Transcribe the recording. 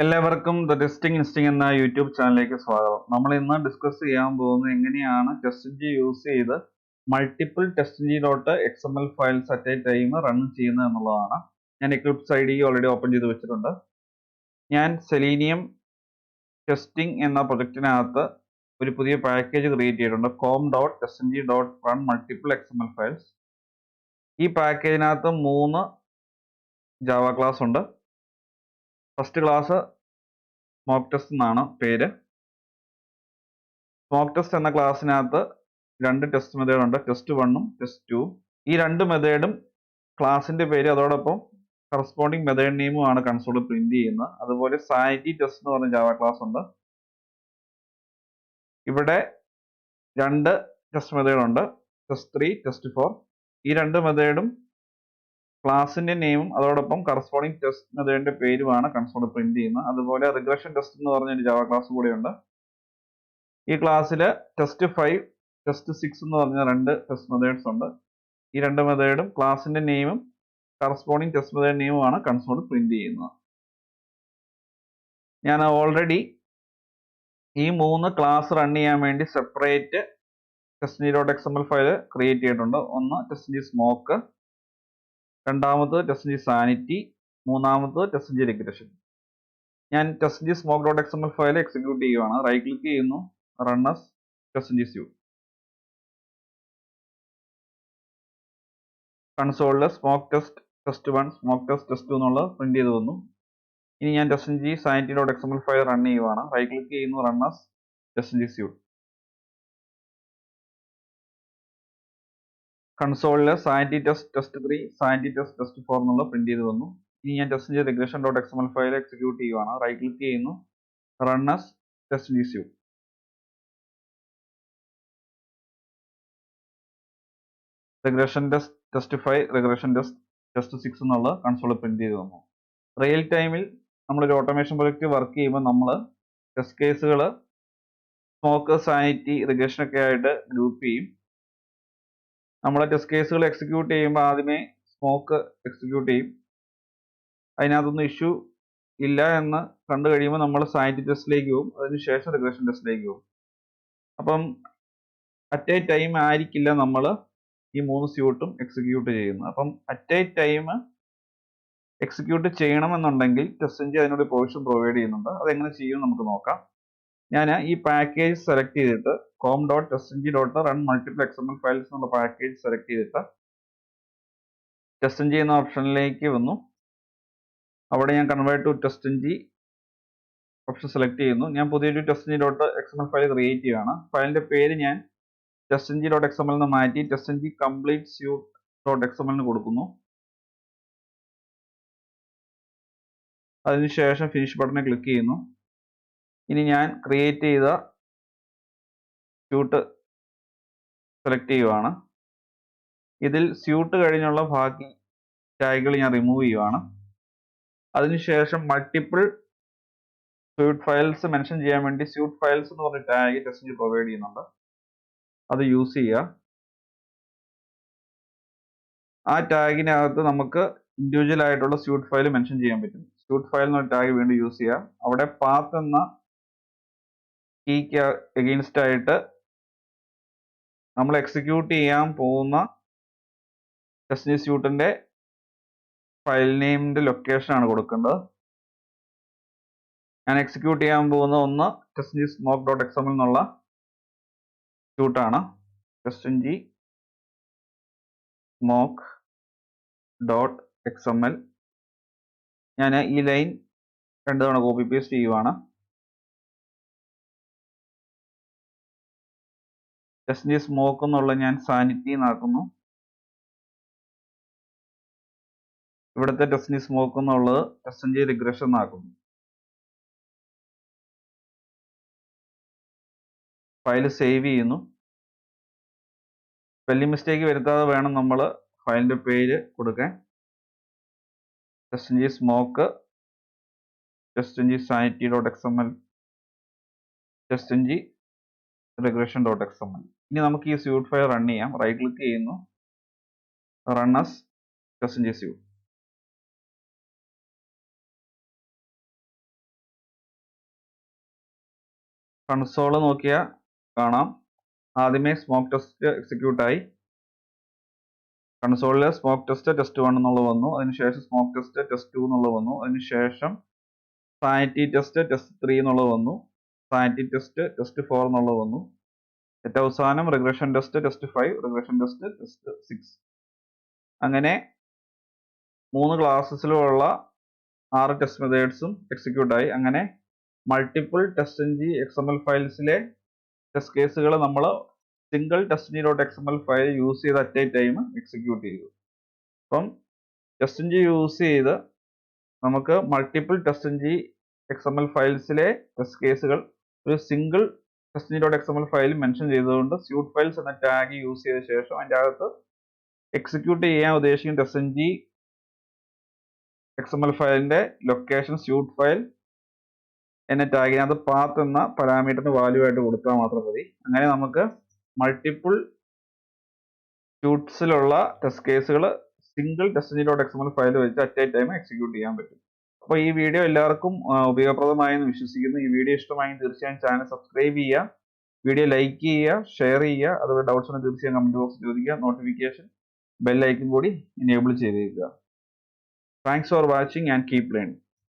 എല്ലാവർക്കും the testing ഇൻസ്റ്റിംഗ് എന്ന YouTube ചാനലിലേക്ക് സ്വാഗതം. നമ്മൾ ഇന്ന് ഡിസ്കസ് ചെയ്യാൻ പോകുന്നത് എങ്ങനെയാണ് TestNG യൂസ് ചെയ്ത് multiple TestNG.xml files at A time run ചെയ്യുന്നത് എന്നുള്ളതാണ്. ഞാൻ എക്ലിപ്സ് IDE ഓൾറെഡി ഓപ്പൺ ചെയ്ത് വെച്ചിട്ടുണ്ട്. ഞാൻ സെലീനിയം ടെസ്റ്റിംഗ് എന്ന പ്രൊജക്റ്റിനകത്ത് ഒരു പുതിയ പാക്കേജ് ക്രിയേറ്റ് ചെയ്തിട്ടുണ്ട്, com.testng.run multiple XML files. ഈ പാക്കേജിനകത്ത് 3 ജാവ ക്ലാസ് ഉണ്ട്. ഫസ്റ്റ് ക്ലാസ് സ്മോക്ക് ടെസ്റ്റ് എന്നാണ് പേര്. സ്മോക്ക് ടെസ്റ്റ് എന്ന ക്ലാസ്സിനകത്ത് 2 ടെസ്റ്റ് മെത്തേഡ് ഉണ്ട്, ടെസ്റ്റ് 1ഉം ടെസ്റ്റ് 2ഉം. ഈ 2 മെത്തേഡും ക്ലാസിന്റെ പേര് അതോടൊപ്പം കറസ്പോണ്ടിങ് മെത്തേഡ് നെയിമും ആണ് കൺസോളിൽ പ്രിന്റ് ചെയ്യുന്നത്. അതുപോലെ സാനിറ്റി ടെസ്റ്റ് എന്ന് പറഞ്ഞ ജാവ ക്ലാസ് ഉണ്ട്. ഇവിടെ 2 ടെസ്റ്റ് മെത്തേഡ് ഉണ്ട്, ടെസ്റ്റ് 3, ടെസ്റ്റ് 4. ഈ 2 മെത്തേഡും ക്ലാസിന്റെ നെയിമും അതോടൊപ്പം കറസ്പോണ്ടിങ് ടെസ്റ്റ് മെത്തേഡിന്റെ പേരുമാണ് കൺസോളിൽ പ്രിന്റ് ചെയ്യുന്നത്. അതുപോലെ റിഗ്രഷൻ ടെസ്റ്റ് എന്ന് പറഞ്ഞൊരു ജാവ ക്ലാസ് കൂടെയുണ്ട്. ഈ ക്ലാസ്സിൽ ടെസ്റ്റ് 5, ടെസ്റ്റ് 6 എന്ന് പറഞ്ഞ 2 ടെസ്റ്റ് മെത്തേഡ്സ് ഉണ്ട്. ഈ 2 മെത്തേഡും ക്ലാസിന്റെ നെയിമും കറസ്പോണ്ടിങ് ടെസ്റ്റ് മെത്തേഡ് നെയിമുമാണ് കൺസോളിൽ പ്രിന്റ് ചെയ്യുന്നത്. ഞാൻ ഓൾറെഡി ഈ 3 ക്ലാസ് റൺ ചെയ്യാൻ വേണ്ടി സെപ്പറേറ്റ് TestNG.xml ഫയൽ ക്രിയേറ്റ് ചെയ്തിട്ടുണ്ട്. ഒന്ന് TestNG സ്മോക്ക്, രണ്ടാമത് TestNG സാനിറ്റി, മൂന്നാമത് TestNG റിഗ്രഷൻ. ഞാൻ TestNG smoke.xml ഫയൽ എക്സിക്യൂട്ട് ചെയ്യുകയാണ്. റൈറ്റ് ക്ലിക്ക് ചെയ്യുന്നു, റൺ ആസ് TestNG suite. കൺസോളിൽ smoke test test 1, smoke test test 2 എന്നുള്ളത് പ്രിന്റ് ചെയ്ത് വന്നു. ഇനി ഞാൻ TestNG sanity.xml ഫയൽ റൺ ചെയ്യുകയാണ്. റൈറ്റ് ക്ലിക്ക് ചെയ്യുന്നു, റൺ ആസ് TestNG suite. കൺസോളിൽ sanity test test 3, sanity test test 4 എന്നുള്ളത് പ്രിന്റ് ചെയ്ത് വന്നു. ഇനി ഞാൻ TestNG regression.xml ഫയൽ എക്സിക്യൂട്ട് ചെയ്യുകയാണ്. റൈറ്റ് ക്ലിക്ക് ചെയ്യുന്നു, run as TestNG suite. Regression test test 5, regression test test 6 എന്നുള്ള കൺസോൾ പ്രിന്റ് ചെയ്ത് വന്നു. റിയൽ ടൈമിൽ നമ്മളൊരു ഓട്ടോമേഷൻ പ്രൊജക്റ്റ് വർക്ക് ചെയ്യുമ്പോൾ നമ്മൾ ടെസ്റ്റ് കേസുകൾ സ്മോക്ക്, സാനിറ്റി, റിഗ്രഷൻ ഒക്കെ ആയിട്ട് ഗ്രൂപ്പ് ചെയ്യും. നമ്മൾ ടെസ്റ്റ് കേസുകൾ എക്സിക്യൂട്ട് ചെയ്യുമ്പോൾ ആദ്യമേ സ്മോക്ക് എക്സിക്യൂട്ട് ചെയ്യും. അതിനകത്തൊന്നും ഇഷ്യൂ ഇല്ല എന്ന് കണ്ടു കഴിയുമ്പോൾ നമ്മൾ സാനിറ്റി ടെസ്റ്റിലേക്ക് പോകും. അതിനുശേഷം റിഗ്രഷൻ ടെസ്റ്റിലേക്ക് പോകും. അപ്പം അറ്റ് എ ടൈം ആയിരിക്കില്ല നമ്മൾ ഈ 3 സ്യൂട്ടും എക്സിക്യൂട്ട് ചെയ്യുന്നത്. അപ്പം അറ്റ് എ ടൈം എക്സിക്യൂട്ട് ചെയ്യണമെന്നുണ്ടെങ്കിൽ TestNG അതിനൊരു പ്രൊവിഷൻ പ്രൊവൈഡ് ചെയ്യുന്നുണ്ട്. അതെങ്ങനെ ചെയ്യും നമുക്ക് നോക്കാം. ഞാൻ ഈ പാക്കേജ് സെലക്ട് ചെയ്തിട്ട് com.testng.run multiple XML files എന്നുള്ള പാക്കേജ് സെലക്ട് ചെയ്തിട്ട് TestNG എന്ന ഓപ്ഷനിലേക്ക് വന്നു. അവിടെ ഞാൻ convert to TestNG option select ചെയ്യുന്നു. ഞാൻ പുതിയൊരു TestNG.xml ഫയൽ ക്രിയേറ്റ് ചെയ്യുകയാണ്. ഫയലിന്റെ പേര് ഞാൻ TestNG.xml എന്ന് മാറ്റി TestNG complete suite.xml എന്ന് കൊടുക്കുന്നു. അതിനുശേഷം ഫിനിഷ് ബട്ടണിൽ ക്ലിക്ക് ചെയ്യുന്നു. ഇനി ഞാൻ ക്രിയേറ്റ് ചെയ്ത സ്യൂട്ട് സെലക്ട് ചെയ്യുവാണ്. ഇതിൽ സ്യൂട്ട് കഴിഞ്ഞുള്ള ബാക്കി ടാഗുകൾ ഞാൻ റിമൂവ് ചെയ്യുവാണ്. അതിനുശേഷം മൾട്ടിപ്പിൾ സ്യൂട്ട് ഫയൽസ് മെൻഷൻ ചെയ്യാൻ വേണ്ടി സ്യൂട്ട് ഫയൽസ് എന്ന് പറഞ്ഞ ടാഗ് TestNG പ്രൊവൈഡ് ചെയ്യുന്നുണ്ട്. അത് യൂസ് ചെയ്യുക. ആ ടാഗിനകത്ത് നമുക്ക് ഇൻഡിവിജ്വൽ ആയിട്ടുള്ള സ്യൂട്ട് ഫയൽ മെൻഷൻ ചെയ്യാൻ പറ്റും. സ്യൂട്ട് ഫയൽ എന്ന ടാഗ് വീണ്ടും യൂസ് ചെയ്യുക. അവിടെ പാത്ത് എന്ന കീക്ക് എഗെയിൻസ്റ്റ് ആയിട്ട് നമ്മൾ എക്സിക്യൂട്ട് ചെയ്യാൻ പോകുന്ന TestNG സ്യൂട്ടിന്റെ ഫയൽ നെയിമിന്റെ ലൊക്കേഷൻ ആണ് കൊടുക്കേണ്ടത്. ഞാൻ എക്സിക്യൂട്ട് ചെയ്യാൻ പോകുന്ന ഒന്ന് TestNG smoke.xml എന്നുള്ള സ്യൂട്ടാണ്. TestNG smoke.xml. ഞാൻ ഈ ലൈൻ 2 തവണ കോപ്പി പേസ്റ്റ് ചെയ്യുവാണ്. TestNG സ്മോക്ക് എന്നുള്ള ഞാൻ സാനിറ്റി എന്നാക്കുന്നു. ഇവിടുത്തെ TestNG സ്മോക്ക് എന്നുള്ളത് TestNG റിഗ്രഷൻ എന്നാക്കുന്നു. ഫയൽ സേവ് ചെയ്യുന്നു. സ്പെല്ലിംഗ് മിസ്റ്റേക്ക് വരുത്താതെ വേണം നമ്മൾ ഫയലിന്റെ പേര് കൊടുക്കാൻ. TestNG smoke, TestNG sanity.xml, TestNG regression.xml. ഇനി നമുക്ക് ഈ സ്യൂട്ട് ഫയൽ റൺ ചെയ്യാം. റൈറ്റ് ക്ലിക്ക് ചെയ്യുന്നു, run as TestNG suite. Console നോക്കിയാൽ കാണാം. ആദ്യമേ സ്മോക്ക് ടെസ്റ്റ് എക്സിക്യൂട്ട് ആയി. കൺസോളിൽ സ്മോക്ക് ടെസ്റ്റ് ടെസ്റ്റ് 1 എന്നുള്ളത് വന്നു. അതിനുശേഷം സ്മോക്ക് ടെസ്റ്റ് ടെസ്റ്റ് 2 എന്നുള്ളത് വന്നു. അതിനുശേഷം സാനിറ്റി ടെസ്റ്റ് ടെസ്റ്റ് 3 എന്നുള്ളത് വന്നു. സാനിറ്റി ടെസ്റ്റ് ടെസ്റ്റ് 4 എന്നുള്ളത് വന്നു. ഏറ്റവും അവസാനം regression test test 5, regression test test 6. അങ്ങനെ 3 ക്ലാസ്സസിലുള്ള 6 ടെസ്റ്റ് മെത്തേഡ്സും എക്സിക്യൂട്ട് ആയി. അങ്ങനെ മൾട്ടിപ്പിൾ TestNG XML ഫയൽസിലെ ടെസ്റ്റ് കേസുകൾ നമ്മൾ സിംഗിൾ TestNG.xml ഫയൽ യൂസ് ചെയ്ത് അറ്റ് എ ടൈം എക്സിക്യൂട്ട് ചെയ്തു. അപ്പം TestNG യൂസ് ചെയ്ത് നമുക്ക് മൾട്ടിപ്പിൾ TestNG XML ഫയൽസിലെ ടെസ്റ്റ് കേസുകൾ ഒരു സിംഗിൾ TestNG.xml ഫയൽ മെൻഷൻ ചെയ്തുകൊണ്ട് സ്യൂട്ട് ഫയൽസ് എന്ന ടാഗ് യൂസ് ചെയ്ത ശേഷം അതിൻ്റെ അകത്ത് എക്സിക്യൂട്ട് ചെയ്യാൻ ഉദ്ദേശിക്കുന്ന TestNG XML ഫയലിന്റെ ലൊക്കേഷൻ സ്യൂട്ട് ഫയൽ എന്ന ടാഗിനകത്ത് പാത്ത് എന്ന പാരാമീറ്ററിന് വാല്യൂ ആയിട്ട് കൊടുത്താൽ മാത്രം മതി. അങ്ങനെ നമുക്ക് മൾട്ടിപ്പിൾ സ്യൂട്ട്സിലുള്ള ടെസ്റ്റ് കേസുകൾ സിംഗിൾ TestNG.xml ഫയൽ വെച്ച് അറ്റ് എ ടൈം എക്സിക്യൂട്ട് ചെയ്യാൻ പറ്റും. അപ്പോൾ ഈ വീഡിയോ എല്ലാവർക്കും ഉപയോഗപ്രദമായെന്ന് വിശ്വസിക്കുന്നു. ഈ വീഡിയോ ഇഷ്ടമായി തീർച്ചയായും ചാനൽ സബ്സ്ക്രൈബ് ചെയ്യുക, വീഡിയോ ലൈക്ക് ചെയ്യുക, ഷെയർ ചെയ്യുക. അതുപോലെ ഡൗട്ട്സ് ഉണ്ടെങ്കിൽ തീർച്ചയായും കമന്റ് ബോക്സിൽ ചോദിക്കുക. നോട്ടിഫിക്കേഷൻ ബെൽ ഐക്കൺ കൂടി എനേബിൾ ചെയ്തേക്കുക. Thanks for watching and keep learning.